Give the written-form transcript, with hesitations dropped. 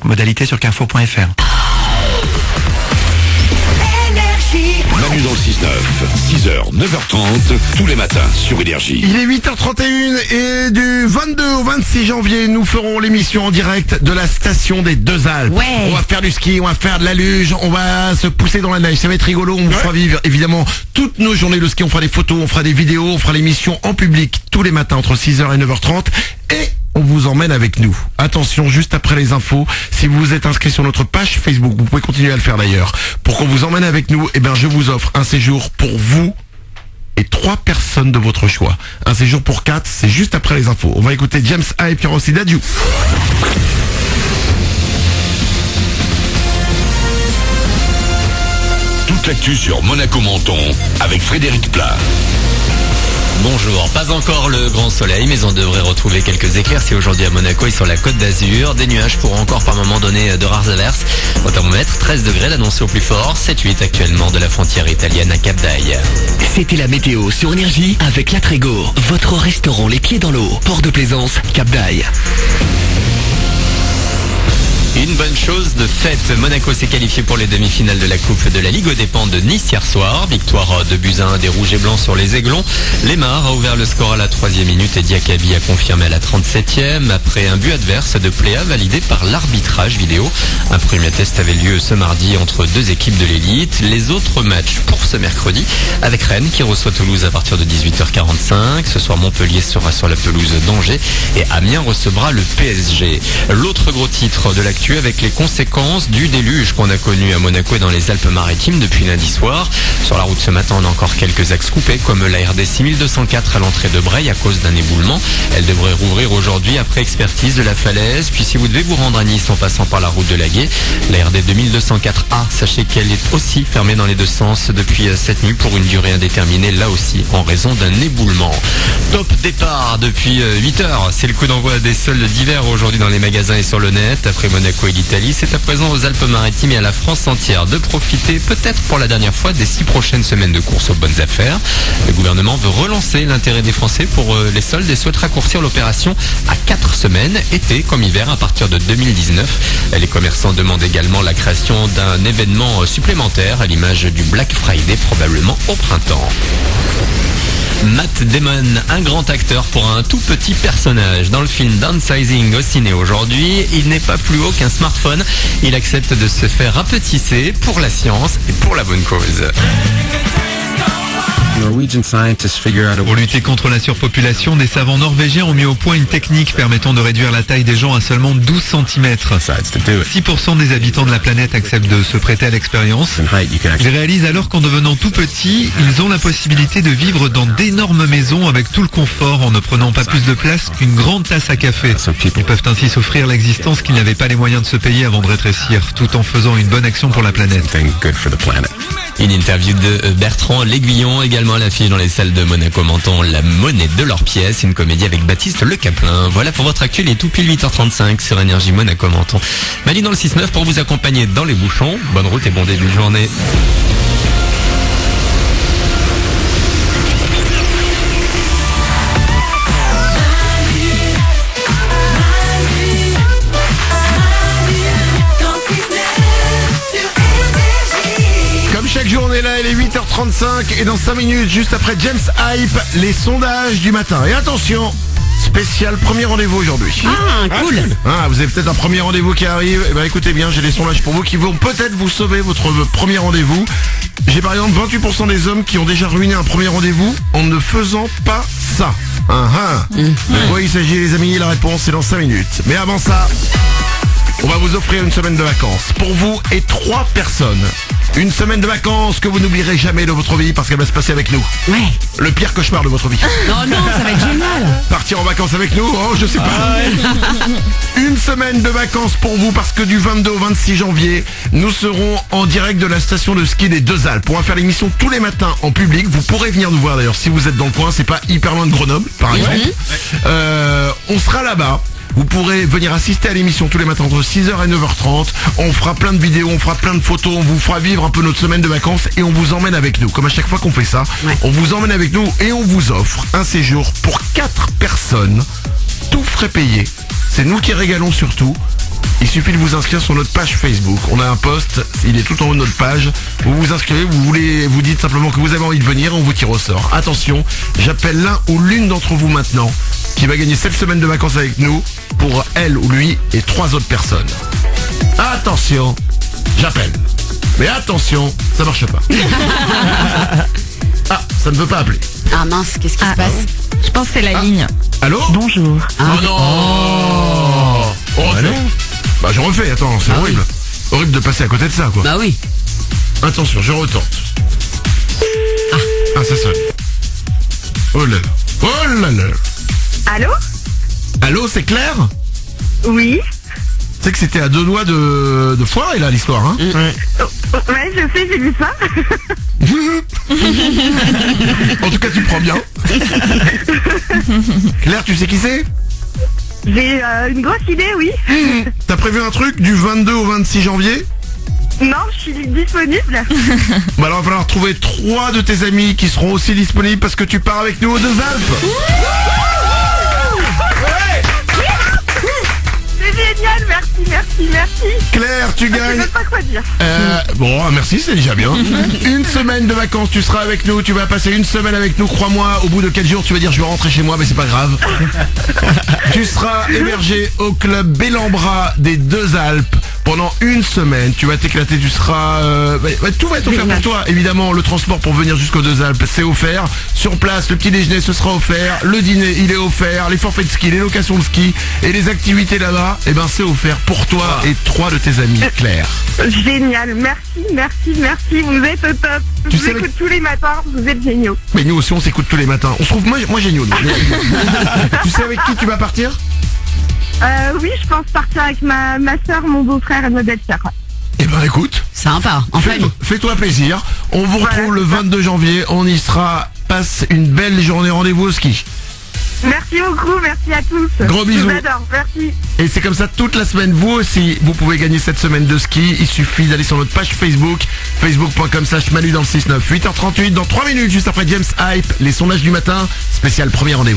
Modalité sur carrefour.fr. Manu dans le 6-9, 6h, 9h30, tous les matins sur Énergie. Il est 8h31 et du 22 au 26 janvier, nous ferons l'émission en direct de la station des Deux Alpes. Ouais. On va faire du ski, on va faire de la luge, on va se pousser dans la neige, ça va être rigolo, on vous fera vivre évidemment toutes nos journées de ski, on fera des photos, on fera des vidéos, on fera l'émission en public tous les matins entre 6h et 9h30 et on vous emmène avec nous. Attention, juste après les infos, si vous êtes inscrit sur notre page Facebook, vous pouvez continuer à le faire d'ailleurs, pour qu'on vous emmène avec nous, je vous offre un séjour pour vous et 3 personnes de votre choix. Un séjour pour 4, c'est juste après les infos. On va écouter James A et puis aussi Dadju. Toute l'actu sur Monaco-Menton avec Frédéric Plat. Bonjour, pas encore le grand soleil, mais on devrait retrouver quelques éclaircies aujourd'hui à Monaco et sur la Côte d'Azur. Des nuages pourront encore par moment donner de rares averses. Au thermomètre, 13 degrés l'annoncé au plus fort, 7-8 actuellement de la frontière italienne à Cap d'Aille. C'était la météo sur Énergie avec La Trégo, votre restaurant les pieds dans l'eau, port de Plaisance, Cap d'Aille. Une bonne chose de fait, Monaco s'est qualifié pour les demi-finales de la Coupe de la Ligue aux dépens de Nice hier soir. Victoire de buts à 1 des Rouges et Blancs sur les Aiglons. Lemar a ouvert le score à la 3e minute et Diakabi a confirmé à la 37e après un but adverse de Pléa validé par l'arbitrage vidéo. Un premier test avait lieu ce mardi entre deux équipes de l'élite. Les autres matchs pour ce mercredi avec Rennes qui reçoit Toulouse à partir de 18h45. Ce soir Montpellier sera sur la pelouse d'Angers et Amiens recevra le PSG. L'autre gros titre de l'actu avec les conséquences du déluge qu'on a connu à Monaco et dans les Alpes-Maritimes depuis lundi soir. Sur la route ce matin, on a encore quelques axes coupés comme la RD 6204 à l'entrée de Breil à cause d'un éboulement. Elle devrait rouvrir aujourd'hui après expertise de la falaise. Puis si vous devez vous rendre à Nice en passant par la route de Laguet, la RD 2204A, sachez qu'elle est aussi fermée dans les deux sens depuis cette nuit pour une durée indéterminée, là aussi en raison d'un éboulement. Top départ depuis 8 heures. C'est le coup d'envoi des soldes d'hiver aujourd'hui dans les magasins et sur le net. Après Monaco et l'Italie, c'est à présent aux Alpes-Maritimes et à la France entière de profiter peut-être pour la dernière fois des 6 prochaines semaines de course aux bonnes affaires. Le gouvernement veut relancer l'intérêt des Français pour les soldes et souhaite raccourcir l'opération à 4 semaines, été comme hiver à partir de 2019. Les commerçants demandent également la création d'un événement supplémentaire à l'image du Black Friday probablement au printemps. Matt Damon, un grand acteur pour un tout petit personnage. Dans le film Downsizing au ciné aujourd'hui, il n'est pas plus haut qu'un smartphone. Il accepte de se faire rapetisser pour la science et pour la bonne cause. Pour lutter contre la surpopulation, des savants norvégiens ont mis au point une technique permettant de réduire la taille des gens à seulement 12 cm. 6% des habitants de la planète acceptent de se prêter à l'expérience. Ils réalisent alors qu'en devenant tout petits, ils ont la possibilité de vivre dans d'énormes maisons avec tout le confort en ne prenant pas plus de place qu'une grande tasse à café. Ils peuvent ainsi s'offrir l'existence qu'ils n'avaient pas les moyens de se payer avant de rétrécir, tout en faisant une bonne action pour la planète. Une interview de Bertrand L'Aiguillon, également à l'affiche dans les salles de Monaco-Menton, La monnaie de leur pièce, une comédie avec Baptiste Le Caplin. Voilà pour votre actu, il est tout pile 8h35 sur Énergie Monaco-Menton. Mali dans le 6-9 pour vous accompagner dans les bouchons. Bonne route et bon début de journée. Chaque journée là, il est 8h35 et dans 5 minutes, juste après James Hype, les sondages du matin. Et attention, spécial premier rendez-vous aujourd'hui. Ah, cool. Vous avez peut-être un premier rendez-vous qui arrive. Eh ben écoutez bien, j'ai des sondages pour vous qui vont peut-être vous sauver votre premier rendez-vous. J'ai par exemple 28% des hommes qui ont déjà ruiné un premier rendez-vous en ne faisant pas ça. De quoi il s'agit les amis? La réponse est dans 5 minutes. Mais avant ça, on va vous offrir une semaine de vacances pour vous et 3 personnes. Une semaine de vacances que vous n'oublierez jamais de votre vie parce qu'elle va se passer avec nous. Ouais. Le pire cauchemar de votre vie. Non, ça va être génial. Partir en vacances avec nous, je sais pas. Une semaine de vacances pour vous parce que du 22 au 26 janvier, nous serons en direct de la station de ski des Deux Alpes. On va faire l'émission tous les matins en public. Vous pourrez venir nous voir d'ailleurs si vous êtes dans le coin. C'est pas hyper loin de Grenoble, par exemple. On sera là-bas. Vous pourrez venir assister à l'émission tous les matins entre 6h et 9h30. On fera plein de vidéos, on fera plein de photos, on vous fera vivre un peu notre semaine de vacances et on vous emmène avec nous. Comme à chaque fois qu'on fait ça, on vous emmène avec nous et on vous offre un séjour pour 4 personnes, tout frais payé. C'est nous qui régalons surtout. Il suffit de vous inscrire sur notre page Facebook. On a un post, il est tout en haut de notre page. Vous vous inscrivez, vous dites simplement que vous avez envie de venir, on vous tire au sort. Attention, j'appelle l'un ou l'une d'entre vous maintenant qui va gagner 7 semaines de vacances avec nous pour elle ou lui et 3 autres personnes. Attention, j'appelle. Mais attention, ça marche pas. Ah, ça ne veut pas appeler. Ah mince, qu'est-ce qui se passe? Je pense que c'est la ligne. Allô? Bonjour. Oh non. On refait. Bah je refais, attends, c'est horrible. Horrible de passer à côté de ça, quoi. Bah oui. Attention, je retente. Ah, ça sonne. Oh là là. Oh là là. Allô? Allô, c'est Claire? Oui. Tu sais que c'était à 2 doigts de foirer, là, l'histoire, hein? Ouais, je sais, j'ai vu ça. En tout cas, tu prends bien. Claire, tu sais qui c'est? J'ai une grosse idée, oui. T'as prévu un truc du 22 au 26 janvier? Non, je suis disponible. Bah alors, il va falloir trouver 3 de tes amis qui seront aussi disponibles parce que tu pars avec nous aux Deux Alpes. C'est génial, merci. Claire, tu Je gagnes. sais pas quoi dire. Bon, merci, c'est déjà bien. Une semaine de vacances, tu seras avec nous, tu vas passer une semaine avec nous, crois-moi, au bout de 4 jours, tu vas dire je vais rentrer chez moi, mais c'est pas grave. Tu seras hébergé au club Bellambra des Deux Alpes pendant une semaine, tu vas t'éclater, tu seras... tout va être offert pour toi, évidemment, le transport pour venir jusqu'aux Deux Alpes, c'est offert. Sur place, le petit déjeuner, ce sera offert, le dîner, il est offert, les forfaits de ski, les locations de ski et les activités là-bas, eh ben c'est offert pour toi et 3 de tes amis, Claire. Génial, merci. Vous êtes au top. Je vous écoute tous les matins, vous êtes géniaux. Mais nous aussi on s'écoute tous les matins. On se trouve moi géniaux. Tu sais avec qui tu vas partir? Oui, je pense partir avec ma soeur, mon beau-frère et ma belle-sœur. Eh ben écoute, Sympa, en famille. fais-toi plaisir. On vous retrouve Voilà, le 22 janvier, on y sera. Passe une belle journée, rendez-vous au ski. Merci beaucoup, merci à tous. Gros bisous. Je vous adore, merci. Et c'est comme ça toute la semaine. Vous aussi, vous pouvez gagner cette semaine de ski. Il suffit d'aller sur notre page Facebook, facebook.com/Manu dans le 6-9. 8h38, dans 3 minutes, juste après James Hype, les sondages du matin, spécial premier rendez-vous.